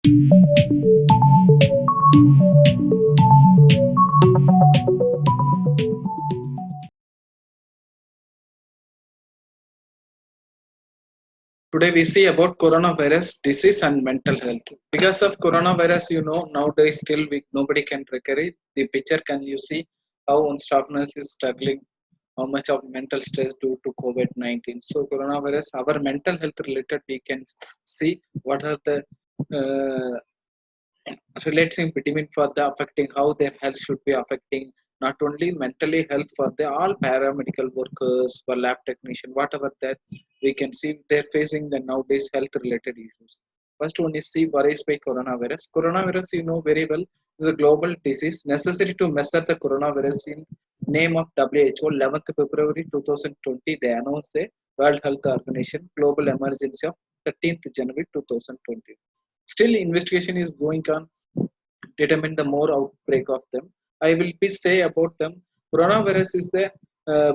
Today we see about coronavirus disease and mental health. Because of coronavirus, nowadays still nobody can recover it. The picture can you see how one staff nurse is struggling, how much of mental stress due to COVID-19. So coronavirus, our mental health related, we can see what are the uh, relating between for the affecting how their health should be affecting not only mentally health for the all paramedical workers for lab technician whatever that we can see they're facing the nowadays health related issues. First one is see worries by coronavirus. Coronavirus you know very well is a global disease necessary to measure the coronavirus in name of WHO 11th February 2020 they announced a World Health Organization global emergency of 13th January 2020. Still, investigation is going on determine the more outbreak of them. I will be say about them. Coronavirus is the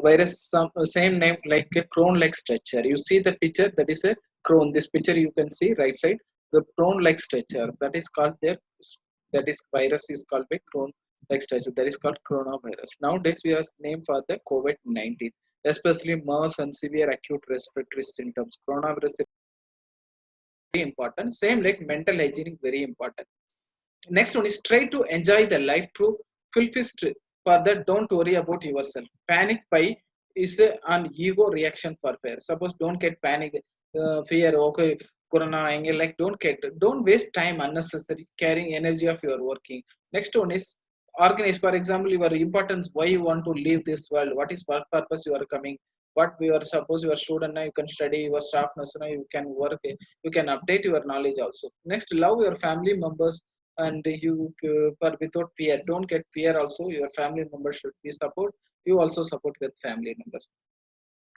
virus same name like a Crohn-like structure. You see the picture that is a Crohn. This picture you can see right side the Crohn-like structure that is called their that is virus is called by Crohn-like structure that is called coronavirus. Nowadays we have name for the COVID-19, especially MERS and severe acute respiratory symptoms. Coronavirus is very important. Same like mental hygiene very important. Next one is try to enjoy the life through fulfilled. For that, don't worry about yourself. Panic buy is an ego reaction for fear. Suppose don't get panic, fear. Okay, corona, like don't waste time unnecessary carrying energy of your working. Next one is organize. For example, your importance. Why you want to leave this world? What is what purpose you are coming? What we are suppose you are student now you can study your staff nurse now you can work you can update your knowledge also. Next, love your family members and you for without fear don't get fear also your family members should be support you also support with family members.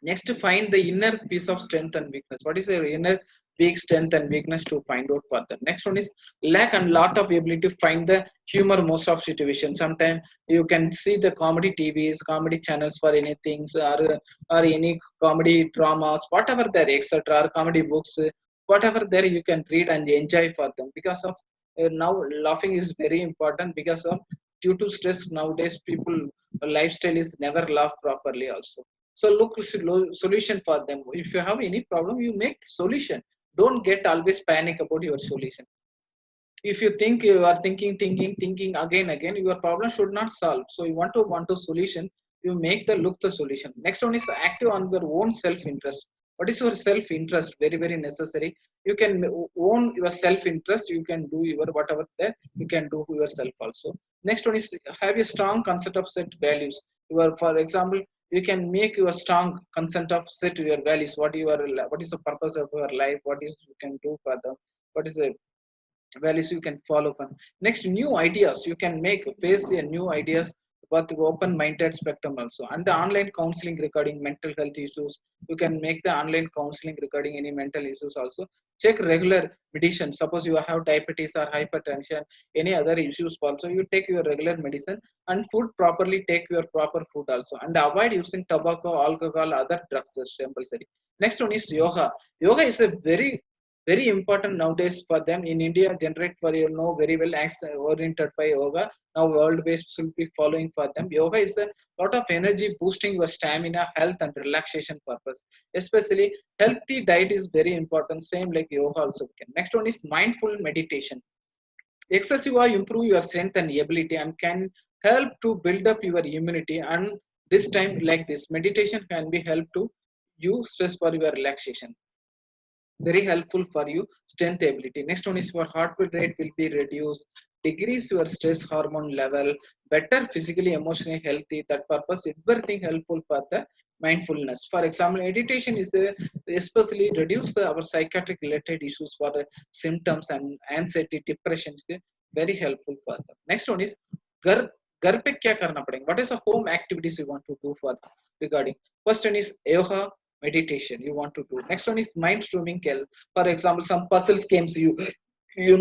Next, find the inner piece of strength and weakness. What is your inner weak strength and weakness to find out further. Next one is lack and lot of ability to find the humor most of situations. Sometimes you can see the comedy tvs comedy channels for anything or any comedy dramas whatever there etc or comedy books whatever there you can read and enjoy for them because of now laughing is very important because of due to stress nowadays people lifestyle is never laugh properly also. So look solution for them. If you have any problem you make solution. Don't get always panic about your solution. If you think you are thinking again your problem should not solve. So you want to solution you make the look the solution. Next one is active on your own self interest. What is your self interest? Very very necessary. You can own your self interest. You can do your whatever that you can do for yourself also. Next one is have a strong concept of set values. You are for example you can make your strong consent of set your values. What is the purpose of your life? What is you can do for them? What is the values you can follow on. Next, new ideas you can make face a new ideas with open minded spectrum also. And the online counseling regarding mental health issues you can make the online counseling regarding any mental issues also. Check regular medicine. Suppose you have diabetes or hypertension any other issues also you take your regular medicine. And food properly take your proper food also. And avoid using tobacco alcohol other drugs compulsory. Next one is yoga. Yoga is a very important nowadays for them in India. Generate for you know very well oriented by yoga. Now world based will be following for them. Yoga is a lot of energy boosting your stamina, health, and relaxation purpose. Especially healthy diet is very important. Same like yoga also. Can. Next one is mindful meditation. Excessive improve your strength and ability and can help to build up your immunity. And this time like this meditation can be help to you stress for your relaxation. Very helpful for you strength ability. Next one is your heart rate will be reduced, decrease your stress hormone level, better physically emotionally healthy. That purpose everything helpful for the mindfulness. For example meditation is the especially reduce our psychiatric related issues for the symptoms and anxiety depression. Very helpful for them. Next one is घर घर पे क्या करना पड़ेगा. What is the home activities you want to do for regarding. First one is yoga meditation you want to do. Next one is mind streaming. For example some puzzles games you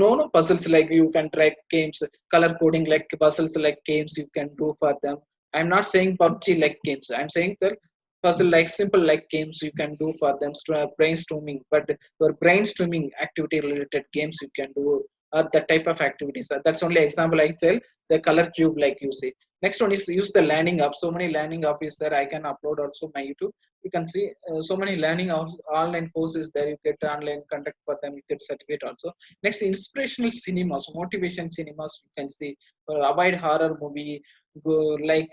know no puzzles like you can try games color coding like puzzles like games you can do for them. I'm not saying PUBG like games. I'm saying that puzzle like simple like games you can do for them. Brainstorming but your brainstorming activity related games you can do or that type of activities. That's only example I tell. The color cube like you see. Next one is use the learning app. So many learning app is there. I can upload also my YouTube. You can see so many learning online courses there. You get online contact for them. You get certificate also. Next, inspirational cinemas, motivation cinemas. You can see avoid horror movie, go like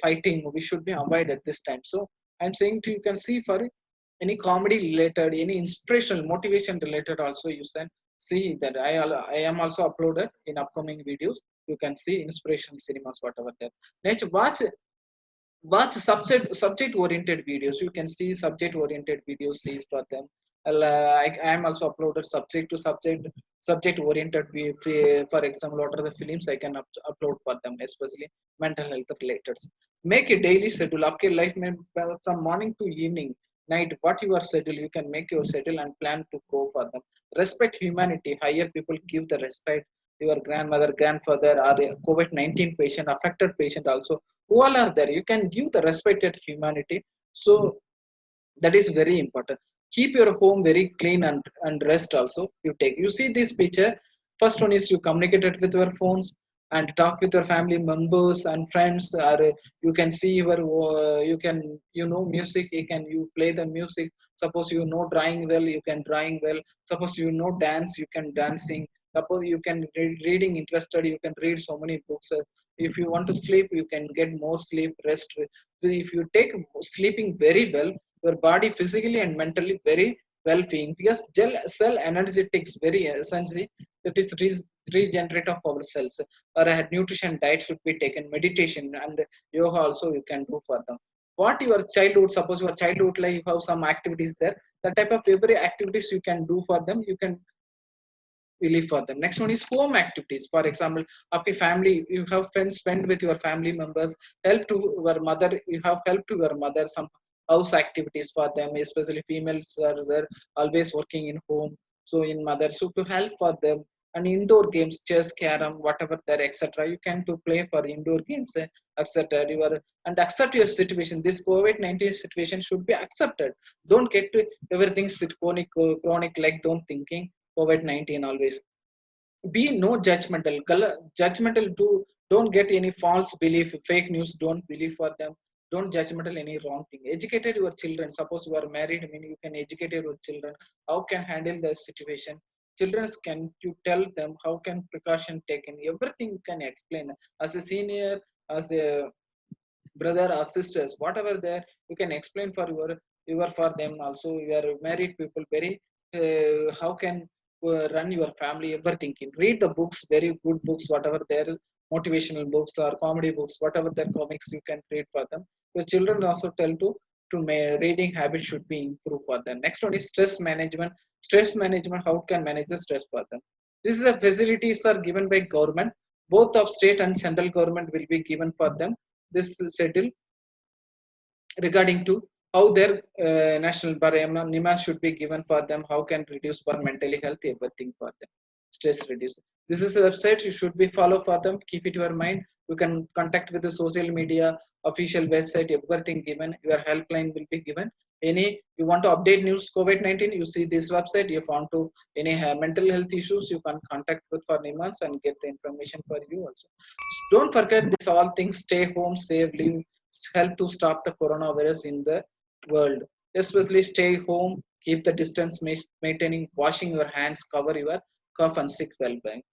fighting movie should be avoided at this time. So I'm saying to you can see for any comedy related, any inspirational motivation related also you can see that I am also uploaded in upcoming videos. You can see inspirational cinemas whatever that. Next, watch subject oriented videos. You can see subject oriented videos see for them. I am also uploaded subject to subject oriented for example what are the films I can upload for them, especially mental health related. Make a daily schedule आपके life में from morning to evening night what your schedule you can make your schedule and plan to go for them. Respect humanity. Higher people give the respect your grandmother grandfather or a COVID-19 patient affected patient also who all are there. You can give the respected humanity. So that is very important. Keep your home very clean and rest also you take. You see this picture. First one is you communicated with your phones and talk with your family members and friends, or you can see your you can music, you play the music. Suppose you know drawing well, you can drawing well. Suppose you know dance, you can dancing. Suppose you can reading interested, you can read so many books. If you want to sleep, you can get more sleep rest. If you take sleeping very well, your body physically and mentally very well being, because cell energetics very essentially that is regenerate of our cells. Or a nutrition diet should be taken, meditation and yoga also you can do for them. What your childhood, suppose your childhood like you have some activities there, that type of every activities you can do for them, you can relief for them. Next one is home activities. For example, happy family, you have friends spend with your family members, help to your mother, you have help to your mother some house activities for them, especially females are there always working in home. So in mother, so to help for them. And indoor games, chess, carom, whatever there, etc. You can to play for indoor games, etc. You are and accept your situation. This COVID-19 situation should be accepted. Don't get to everything chronic like don't thinking COVID-19 always. Be no judgmental. Judgmental don't get any false belief, fake news. Don't believe for them. Don't judgmental any wrong thing. Educated your children. Suppose you are married, I mean you can educate your children. How can handle the situation? Children can you tell them how can precaution taken. Everything you can explain as a senior, as a brother or sisters, whatever there you can explain for your for them also. You are married people very how can run your family everything. Read the books, very good books, whatever their motivational books or comedy books, whatever their comics you can read for them. Your children also tell reading habit should be improved for them. Next one is stress management. Stress management, how can manage the stress for them. This is a facilities are given by government, both of state and central government will be given for them. This settle regarding to how their national NIMAS should be given for them, how can reduce for mentally health, everything for them. Stress reduce. This is a website you should be follow for them. Keep it your mind. You can contact with the social media, official website, everything given. Your helpline will be given. Any you want to update news COVID-19, you see this website. If you want to any mental health issues, you can contact with for NIMAS and get the information for you also. Don't forget this all things. Stay home, save, live, help to stop the coronavirus in the world. Especially stay home, keep the distance, maintaining, washing your hands, cover your cough and sick well-being.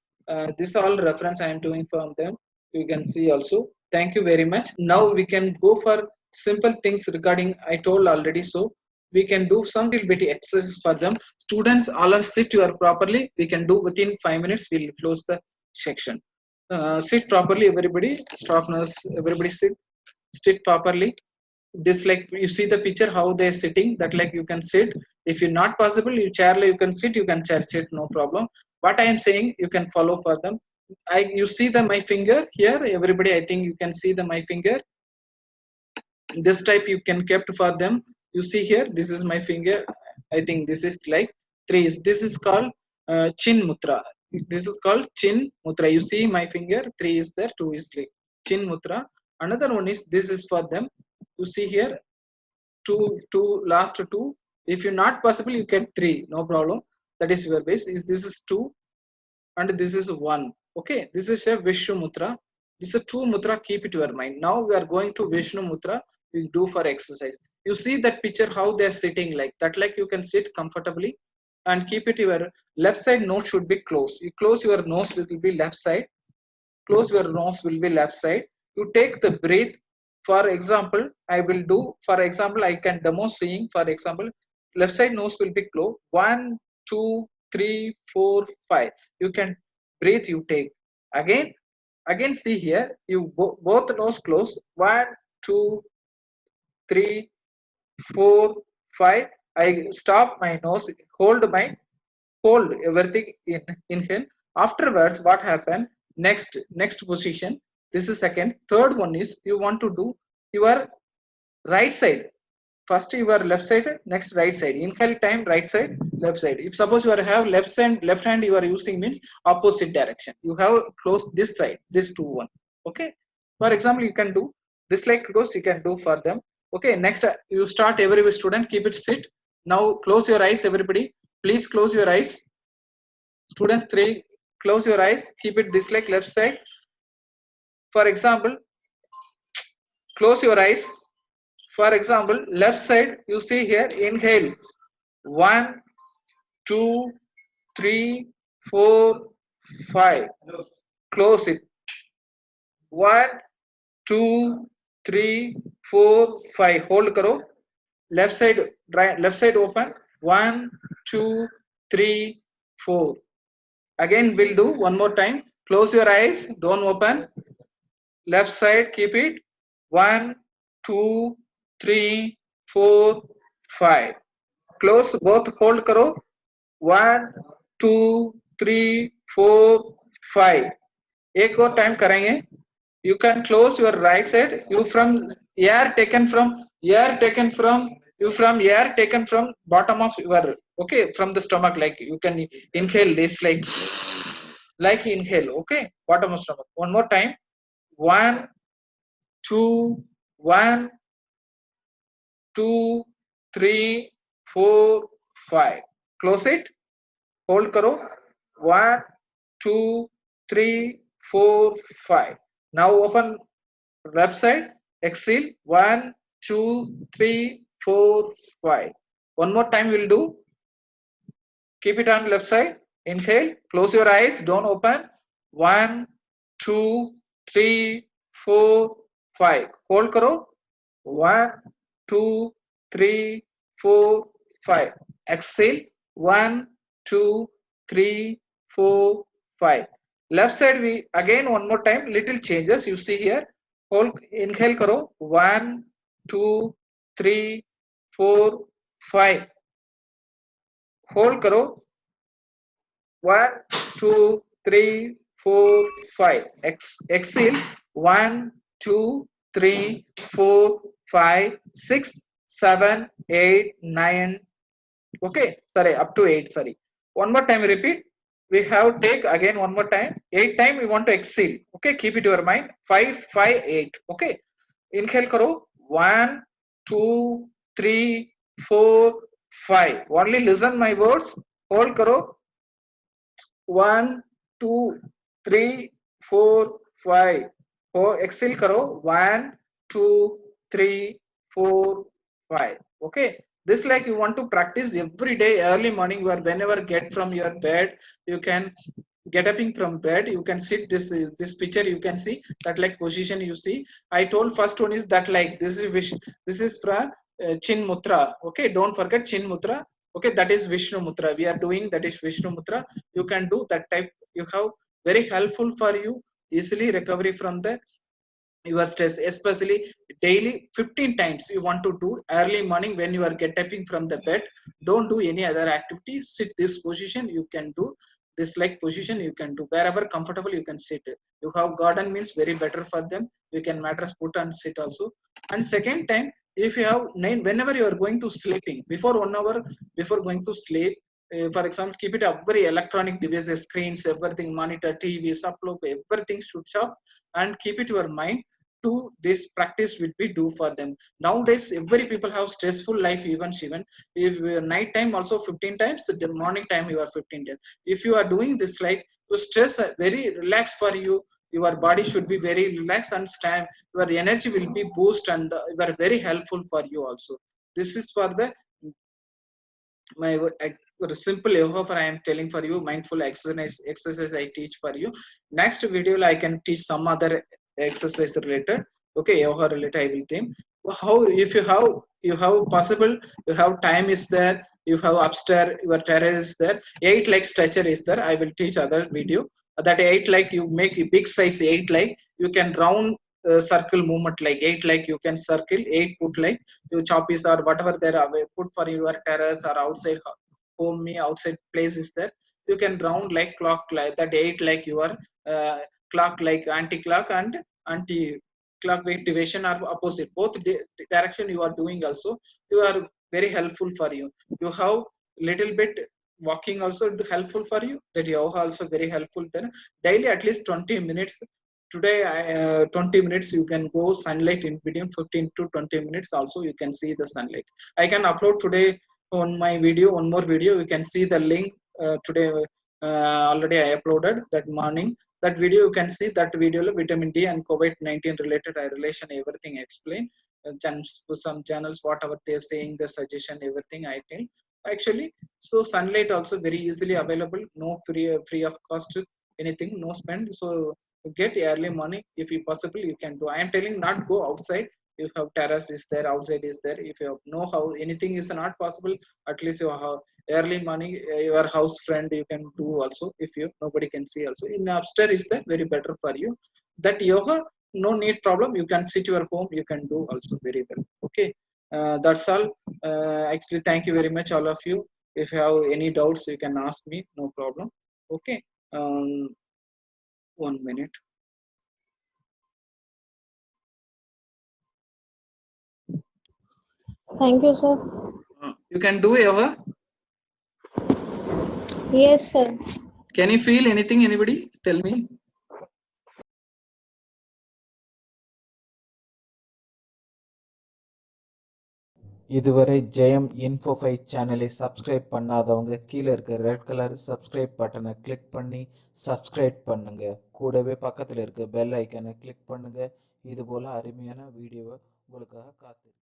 This all reference I am doing from them. You can see also. Thank you very much. Now we can go for simple things regarding I told already. So we can do some little bit exercises for them. Students all are sit you are properly. We can do within 5 minutes. We'll close the section. Sit properly, everybody. Staff nurse, everybody sit properly. This like you see the picture how they're sitting, that like you can sit. If you're not possible you chair you can sit, you can chair sit, no problem. What I am saying you can follow for them. You see the my finger here, everybody. I think you can see the my finger. This type you can kept for them. You see here, this is my finger. I think this is like three. This is called chin mutra. This is called chin mutra. You see my finger, three is there, two is like chin mutra. Another one is this is for them. You see here, two last two. If you're not possible you get three, no problem. That is your base. Is this is two. and this is one. Okay, this is a Vishnu Mudra. This is a two mudra. Keep it in your mind. Now we are going to Vishnu Mudra. We do for exercise. You see that picture how they are sitting like that. Like you can sit comfortably and keep it. Your left side nose should be closed. You close your nose, it will be left side. Close your nose will be left side. You take the breath. For example, I will do. For example, I can demo seeing. For example, left side nose will be closed. 1, 2, 3, 4, 5. You can breathe. You take again. Again, see here. You both nose close. 1, 2, 3, 4, 5. I stop my nose. Hold everything inhale. Afterwards what happened? Next position. This is second. Third one is you want to do your right side. First your left side, next right side. Inhale time right side, left side. If suppose you are have left hand you are using means opposite direction. You have close this side, this two one. Okay, for example you can do this like close, you can do for them. Okay, next you start. Every student keep it sit. Now close your eyes everybody. Please close your eyes. Students 3, close your eyes. Keep it this like left side. For example, close your eyes. For example, left side, you see here, inhale. 1, 2, 3, 4, 5. Close it. 1, 2, 3, 4, 5. Hold karo. Left side, left side open. 1, 2, 3, 4. Again we'll do one more time. Close your eyes, don't open. Left side, keep it. 1, 2, 3, 4, 5. Close both, hold karo. 1, 2, 3, 4, 5. एक और time करेंगे. You can close your right side. You from air taken from bottom of your, okay, from the stomach, like you can inhale this like inhale. Okay, bottom of stomach. One more time. 1, 2, 1, 2, 3, 4, 5. Close it. Hold karo. 1, 2, 3, 4, 5. Now open left side. Exhale. 1, 2, 3, 4, 5. One more time we'll do. Keep it on left side. Inhale. Close your eyes. Don't open. 1, 2, 3, 4, 5. Hold karo. 1, 2, 3, 4, 5. Exhale. 1, 2, 3, 4, 5. Left side we again one more time. Little changes you see here. Hold. Inhale karo. 1, 2, 3, 4, 5. Hold karo. 1, 2, 3, 4, 5. Exhale. 1, 2, 3, 4, 5, 6, 7, 8, 9. Okay, sorry, up to 8. Sorry. One more time, repeat. We have take again one more time. 8 time we want to exhale. Okay, keep it in your mind. 5, 5, 8. Okay. Inhale karo. 1, 2, 3, 4, 5. Only listen my words. Hold karo. 1, 2, 3, 4, 5. Exhale karo. 1, 2, 3, 4, 5. Okay. This like you want to practice every day early morning, where whenever get from your bed, you can get up from bed, you can sit this picture, you can see that like position you see. I told first one is that like this is from Chin Mudra. Okay, don't forget Chin Mudra. Okay, that is Vishnu Mudra. We are doing that is Vishnu Mudra. You can do that type. You have very helpful for you easily recovery from the your stress, especially daily 15 times you want to do early morning when you are get up from the bed. Don't do any other activity. Sit this position. You can do this like position. You can do wherever comfortable. You can sit. You have garden means very better for them. You can mattress put and sit also. And second time, if you have whenever you are going to sleeping before 1 hour before going to sleep, for example, keep it up very electronic devices, screens, everything, monitor, TV, upload, everything switch off, and keep it your mind to this practice will be do for them. Nowadays every people have stressful life. Even if night time also 15 times, the morning time you are 15 times. If you are doing this like to stress very relaxed for you. Your body should be very relaxed and stand, your energy will be boost, and you are very helpful for you also. This is for the my simple yoga for I am telling for you, mindful exercise I teach for you. Next video I can teach some other exercise related, okay, yoga related I will teach how. If you have possible, you have time is there, you have upstairs your terrace is there, 8 leg stretcher is there, I will teach other video. That 8 leg you make a big size 8 leg, you can round circle movement like 8 leg, you can circle 8 foot like you choppies or whatever there are put for your terrace or outside home, me outside place is there, you can round like clock like that 8 like your uh, clock like anti-clock and anti-clock division are opposite, both direction you are doing also, you are very helpful for you. You have little bit walking also helpful for you, that yoga also very helpful then. Daily at least 20 minutes. Today 20 minutes you can go sunlight in between 15 to 20 minutes also, you can see the sunlight. I can upload today on my video one more video, you can see the link today. Already I uploaded that morning that video, you can see that video vitamin D and COVID-19 related relation everything explain. Some channels whatever they're saying, the suggestion everything I tell actually. So sunlight also very easily available, no free of cost anything, no spend. So get early morning if you possible you can do. I am telling not go outside. If you have terrace is there, outside is there, if you have know how anything is not possible, at least you have early morning your house friend you can do also, if you nobody can see also in upstairs is that very better for you. That yoga no need problem, you can sit your home, you can do also very well, okay. That's all. Actually thank you very much all of you. If you have any doubts you can ask me, no problem, okay. 1 minute. Thank you, sir. You can do yoga. Yes, sir. Can you feel anything? Anybody? Tell me. இதுவரை ஜெயம் info 5 சேனலை subscribe பண்ணாதவங்க கீழே இருக்க red colour subscribe பட்டனை click பண்ணி subscribe பண்ணுங்க. கூடவே பக்கத்தில் இருக்க பெல் ஐக்கனை கிளிக் பண்ணுங்க. இது போல அருமையான வீடியோவை உங்களுக்காக காத்திருக்கு.